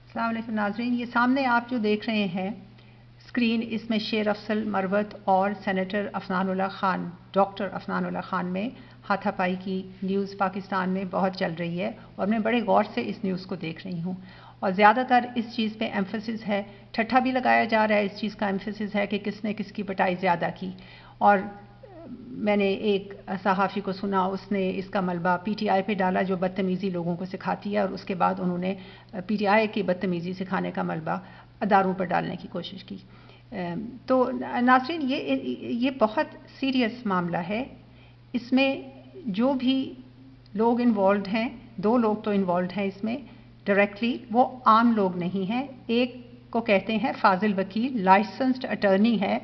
अस्सलाम वालेकुम नाज़रीन, ये सामने आप जो देख रहे हैं स्क्रीन, इसमें शेर अफसल मरवत और सेनेटर अफनानुल्लाह खान, डॉक्टर अफनानुल्लाह खान में हाथापाई की न्यूज़ पाकिस्तान में बहुत चल रही है और मैं बड़े गौर से इस न्यूज़ को देख रही हूँ। और ज़्यादातर इस चीज़ पे एम्फेसिस है, ठट्ठा भी लगाया जा रहा है, इस चीज़ का एम्फेसिस है कि किसने किसकी पिटाई ज़्यादा की। और मैंने एक सहाफ़ी को सुना, उसने इसका मलबा पीटीआई पे डाला जो बदतमीज़ी लोगों को सिखाती है, और उसके बाद उन्होंने पीटीआई की बदतमीज़ी सिखाने का मलबा अदारों पर डालने की कोशिश की। तो नाज़रीन, ये बहुत सीरियस मामला है। इसमें जो भी लोग इन्वॉल्व हैं, 2 लोग तो इन्वॉल्व हैं इसमें डायरेक्टली, वो आम लोग नहीं हैं। एक को कहते हैं फाजिल वकील, लाइसेंस्ड अटर्नी है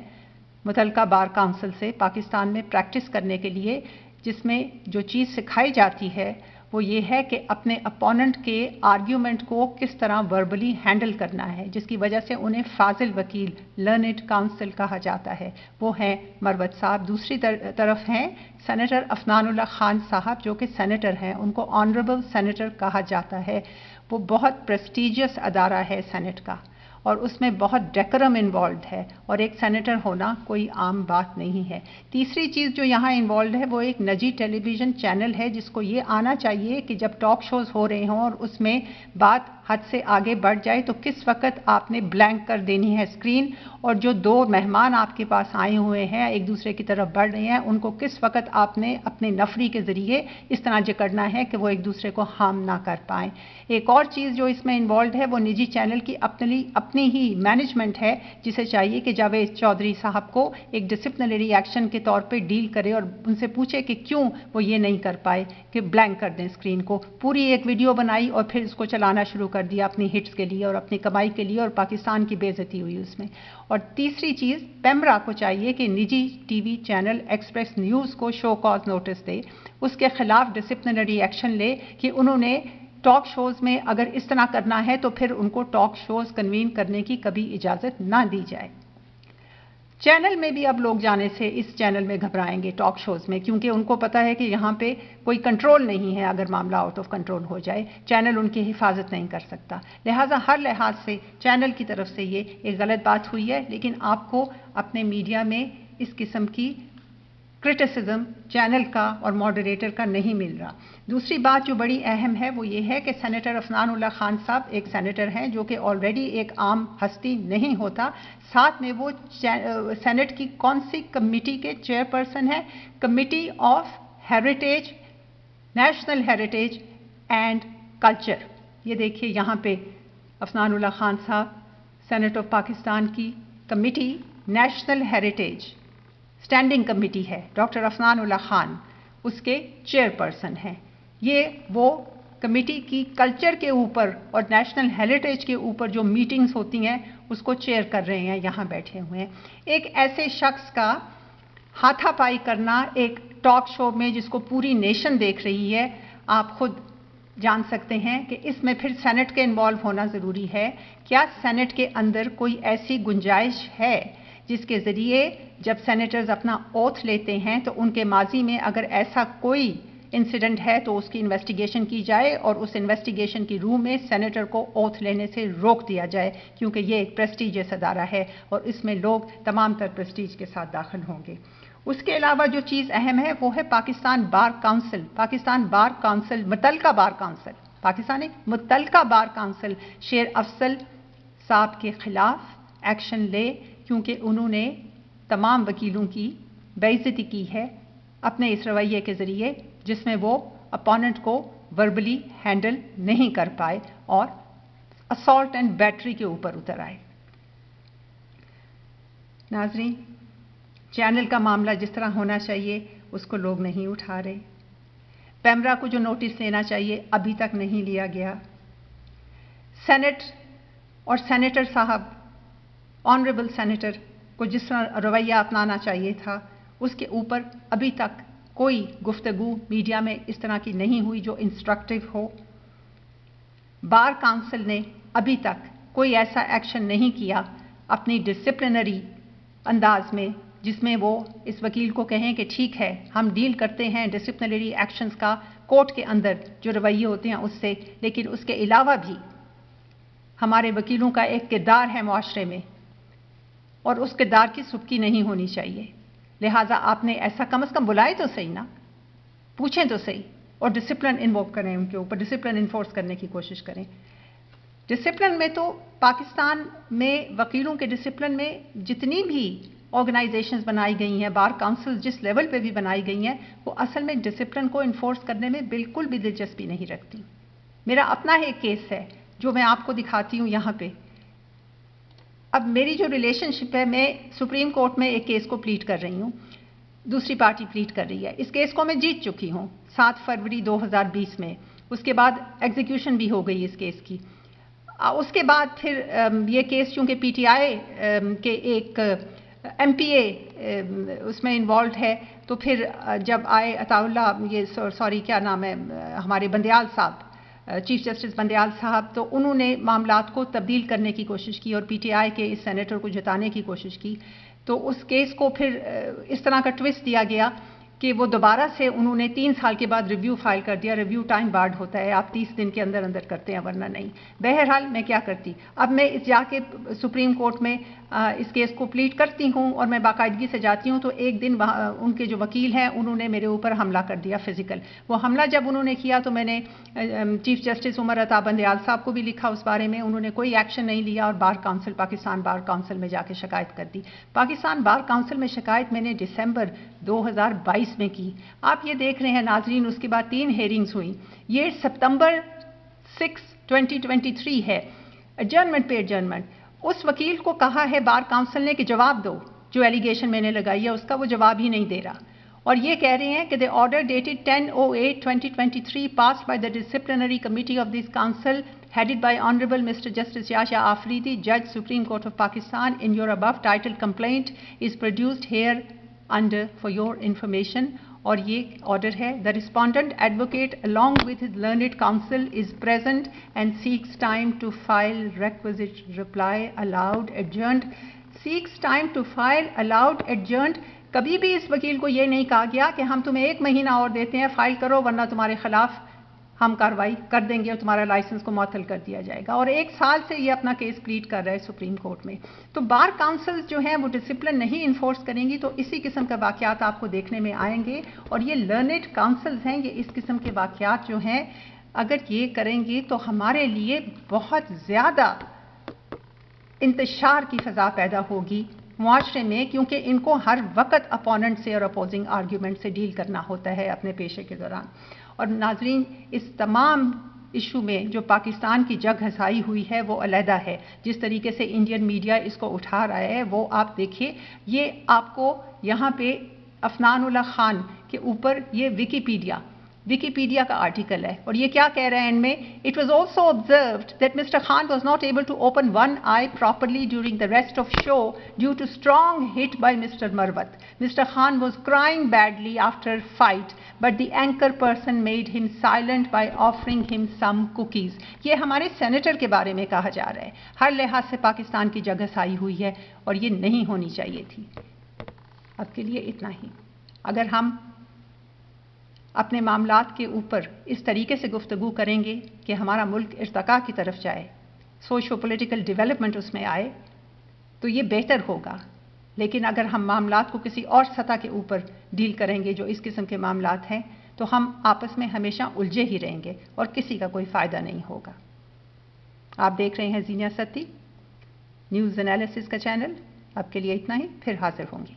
मुतलका बार काउंसिल से पाकिस्तान में प्रैक्टिस करने के लिए, जिसमें जो चीज़ सिखाई जाती है वो ये है कि अपने अपोनेंट के आर्ग्यूमेंट को किस तरह वर्बली हैंडल करना है, जिसकी वजह से उन्हें फाजिल वकील, लर्नेड काउंसिल कहा जाता है। वो हैं मरवत साहब। दूसरी तरफ हैं सेनेटर अफनानुल्लाह खान साहब, जो कि सेनेटर हैं, उनको ऑनरेबल सेनेटर कहा जाता है। वो बहुत प्रेस्टिजियस अदारा है सेनेट का, और उसमें बहुत डेकोरम इन्वॉल्व है, और एक सेनेटर होना कोई आम बात नहीं है। तीसरी चीज़ जो यहाँ इन्वॉल्व है वो एक निजी टेलीविज़न चैनल है, जिसको ये आना चाहिए कि जब टॉक शोज़ हो रहे हों और उसमें बात हद से आगे बढ़ जाए तो किस वक्त आपने ब्लैंक कर देनी है स्क्रीन, और जो 2 मेहमान आपके पास आए हुए हैं एक दूसरे की तरफ बढ़ रहे हैं, उनको किस वक्त आपने अपने नफरी के ज़रिए इस तरह जकड़ना है कि वो एक दूसरे को हार्म ना कर पाएँ। एक और चीज़ जो इसमें इन्वॉल्व है वो निजी चैनल की अपनी ही मैनेजमेंट है, जिसे चाहिए कि जावेद चौधरी साहब को एक डिसिप्लिनरी एक्शन के तौर पे डील करे और उनसे पूछे कि क्यों वो ये नहीं कर पाए कि ब्लैंक कर दें स्क्रीन को। पूरी एक वीडियो बनाई और फिर इसको चलाना शुरू कर दिया अपनी हिट्स के लिए और अपनी कमाई के लिए, और पाकिस्तान की बेइज्जती हुई उसमें। और तीसरी चीज़, पेमरा को चाहिए कि निजी टीवी चैनल एक्सप्रेस न्यूज़ को शो कॉज नोटिस दे, उसके खिलाफ डिसिप्लिनरी एक्शन ले कि उन्होंने टॉक शोज़ में अगर इस तरह करना है तो फिर उनको टॉक शोज़ कन्वीन करने की कभी इजाज़त ना दी जाए। चैनल में भी अब लोग जाने से इस चैनल में घबराएंगे टॉक शोज़ में, क्योंकि उनको पता है कि यहाँ पे कोई कंट्रोल नहीं है। अगर मामला आउट ऑफ कंट्रोल हो जाए, चैनल उनकी हिफाजत नहीं कर सकता। लिहाजा हर लिहाज से चैनल की तरफ से ये एक गलत बात हुई है, लेकिन आपको अपने मीडिया में इस किस्म की क्रिटिसिज्म चैनल का और मॉडरेटर का नहीं मिल रहा। दूसरी बात जो बड़ी अहम है वो ये है कि सेनेटर अफनानुल्लाह खान साहब एक सेनेटर हैं जो कि ऑलरेडी एक आम हस्ती नहीं होता, साथ में वो सेनेट की कौन सी कमेटी के चेयरपर्सन है, committee of heritage, national heritage and culture. ये देखिए यहाँ पे अफनानुल्लाह खान साहब सेनेट ऑफ पाकिस्तान की committee national heritage standing committee है, डॉक्टर अफनानुल्लाह खान उसके चेयरपर्सन हैं। ये वो कमेटी की कल्चर के ऊपर और नेशनल हेरिटेज के ऊपर जो मीटिंग्स होती हैं उसको चेयर कर रहे हैं, यहाँ बैठे हुए हैं। एक ऐसे शख्स का हाथापाई करना एक टॉक शो में जिसको पूरी नेशन देख रही है, आप खुद जान सकते हैं कि इसमें फिर सेनेट के इन्वॉल्व होना ज़रूरी है। क्या सेनेट के अंदर कोई ऐसी गुंजाइश है जिसके ज़रिए जब सेनेटर्स अपना ओथ लेते हैं तो उनके माजी में अगर ऐसा कोई इंसिडेंट है तो उसकी इन्वेस्टिगेशन की जाए और उस इन्वेस्टिगेशन की रूह में सेनेटर को ओथ लेने से रोक दिया जाए, क्योंकि ये एक प्रेस्टीजियस अदारा है और इसमें लोग तमाम तर प्रेस्टीज के साथ दाखिल होंगे। उसके अलावा जो चीज़ अहम है वो है Pakistan bar council. Pakistan bar council, मुतलका बार काउंसिल, पाकिस्तानी मुतलका बार काउंसिल शेर अफसल साहब के खिलाफ एक्शन ले, क्योंकि उन्होंने तमाम वकीलों की बेइज्जती की है अपने इस रवैये के ज़रिए जिसमें वो अपोनेंट को वर्बली हैंडल नहीं कर पाए और असॉल्ट एंड बैटरी के ऊपर उतर आए। नाज़रीन, चैनल का मामला जिस तरह होना चाहिए उसको लोग नहीं उठा रहे। पेमरा को जो नोटिस लेना चाहिए अभी तक नहीं लिया गया। सेनेट और सेनेटर साहब, ऑनरेबल सेनेटर को जिस तरह रवैया अपनाना चाहिए था उसके ऊपर अभी तक कोई गुफ्तगू मीडिया में इस तरह की नहीं हुई जो इंस्ट्रक्टिव हो। बार काउंसिल ने अभी तक कोई ऐसा एक्शन नहीं किया अपनी डिसिप्लिनरी अंदाज में जिसमें वो इस वकील को कहें कि ठीक है हम डील करते हैं डिसिप्लिनरी एक्शंस का कोर्ट के अंदर जो रवैये होते हैं उससे, लेकिन उसके अलावा भी ہمارے وکیلوں کا ایک کردار ہے معاشرے میں اور اس کردار کی سبکی نہیں ہونی چاہیے. لہٰذا آپ نے ایسا کم از کم بلائے تو صحیح نا, پوچھیں تو صحیح, اور ڈسپلن انووک کریں, ان کے اوپر ڈسپلن انفورس کرنے کی کوشش کریں. ڈسپلن میں تو پاکستان میں وکیلوں کے ڈسپلن میں جتنی بھی آرگنائزیشنز بنائی گئی ہیں, بار کاؤنسل جس لیول پہ بھی بنائی گئی ہیں, وہ اصل میں ڈسپلن کو انفورس کرنے میں بالکل بھی دلچسپی نہیں رکھتی. میرا اپنا ایک کیس ہے جو میں آپ کو دکھاتی ہوں یہاں پہ. اب میری جو ریلیشن شپ ہے, میں سپریم کورٹ میں ایک کیس کو پلیٹ کر رہی ہوں, دوسری پارٹی پلیٹ کر رہی ہے. اس کیس کو میں جیت چکی ہوں 7 فروری 2020 میں. اس کے بعد ایگزیکیوشن بھی ہو گئی اس کیس کی. اس کے بعد پھر یہ کیس چونکہ پی ٹی آئی کے ایک ایم پی اے اس میں انوالوڈ ہے, تو پھر جب آئے عطا اللہ, یہ سوری کیا نام ہے, ہمارے بندیال صاحب, چیف جسٹس بندیال صاحب, تو انہوں نے معاملات کو تبدیل کرنے کی کوشش کی اور پی ٹی آئی کے اس سینیٹر کو جتانے کی کوشش کی. تو اس کیس کو پھر اس طرح کا ٹوسٹ دیا گیا کہ وہ دوبارہ سے انہوں نے 3 سال کے بعد ریویو فائل کر دیا. ریویو ٹائم بارڈ ہوتا ہے, آپ 30 دن کے اندر اندر کرتے ہیں ورنہ نہیں. بہرحال میں کیا کرتی, اب میں جا کے سپریم کورٹ میں اس کیس کو پلیٹ کرتی ہوں اور میں باقاعدگی سے جاتی ہوں. تو ایک دن ان کے جو وکیل ہیں انہوں نے میرے اوپر حملہ کر دیا فزیکل. وہ حملہ جب انہوں نے کیا تو میں نے چیف جسٹس عمر عطا بندیال صاحب کو بھی لکھا اس بارے میں. انہوں نے کوئی ایکشن نہیں لیا اور bar council, Pakistan bar council میں جا کے شکایت کر دی. پاکستان بار کونسل میں شکایت میں نے دسمبر 2022 میں کی. آپ یہ دیکھ رہے ہیں ناظرین, اس کے بعد 3 ہیئرنگز ہوئیں. یہ سپتمبر 6 2023 ہے. ایڈجرنمنٹ پہ ایڈجرنمنٹ. اس وکیل کو کہا ہے بار کونسل نے کہ جواب دو, جو ایلیگیشن میں نے لگائی ہے اس کا, وہ جواب ہی نہیں دے رہا. اور یہ کہہ رہے ہیں کہ the order dated 10/08/2023 passed by the disciplinary committee of this council headed by Honorable Mr. Justice Yahya Afridi, Judge Supreme Court of Pakistan, in your above titled complaint is produced here under for your information. اور یہ order ہے. The respondent advocate along with his learned counsel is present and seeks time to file requisite reply allowed adjourned. Seeks time to file allowed adjourned. کبھی بھی اس وکیل کو یہ نہیں کہا گیا کہ ہم تمہیں 1 مہینہ اور دیتے ہیں, فائل کرو ورنہ تمہارے خلاف ہم کارروائی کر دیں گے اور تمہارا لائسنس کو معطل کر دیا جائے گا. اور 1 سال سے یہ اپنا کیس پلیٹ کر رہا ہے سپریم کورٹ میں. تو بار کاؤنسل جو ہیں وہ ڈسپلن نہیں انفورس کریں گی, تو اسی قسم کے واقعات آپ کو دیکھنے میں آئیں گے. اور یہ لرنڈ کاؤنسلز ہیں, یہ اس قسم کے واقعات جو ہیں اگر یہ کریں گے تو ہمارے لیے بہت زیادہ انتشار کی فضا پیدا ہوگی معاشرے میں, کیونکہ ان کو ہر وقت اپوننٹ سے اور اپوزنگ آرگیومنٹ سے ڈیل کرنا ہوتا ہے اپنے پیشے کے دوران. اور ناظرین, اس تمام ایشو میں جو پاکستان کی جگ ہنسائی ہوئی ہے وہ علیحدہ ہے. جس طریقے سے انڈین میڈیا اس کو اٹھا رہا ہے وہ آپ دیکھیے. یہ آپ کو یہاں پہ افنان اللہ خان کے اوپر یہ ویکیپیڈیا کا آرٹیکل ہے, اور یہ کیا کہہ رہے ہیں ان میں, it was also observed that Mr. Khan was not able to open one eye properly during the rest of show due to strong hit by Mr. Marwat. Mr. Khan was crying badly after fight, but the anchor person made him silent by offering him some cookies. یہ ہمارے senator کے بارے میں کہا جا رہا ہے. ہر لحاظ سے پاکستان کی جگہ سائی ہوئی ہے اور یہ نہیں ہونی چاہیے تھی. اب کے لیے اتنا ہی. اگر ہم اپنے معاملات کے اوپر اس طریقے سے گفتگو کریں گے کہ ہمارا ملک ارتقاء کی طرف جائے, سوشو پولیٹیکل ڈیولپمنٹ اس میں آئے, تو یہ بہتر ہوگا. لیکن اگر ہم معاملات کو کسی اور سطح کے اوپر ڈیل کریں گے جو اس قسم کے معاملات ہیں, تو ہم آپس میں ہمیشہ الجھے ہی رہیں گے اور کسی کا کوئی فائدہ نہیں ہوگا. آپ دیکھ رہے ہیں زینیا ستی نیوز انالیسس کا چینل. اب کے لیے اتنا ہی, پھر حاضر ہوں گی.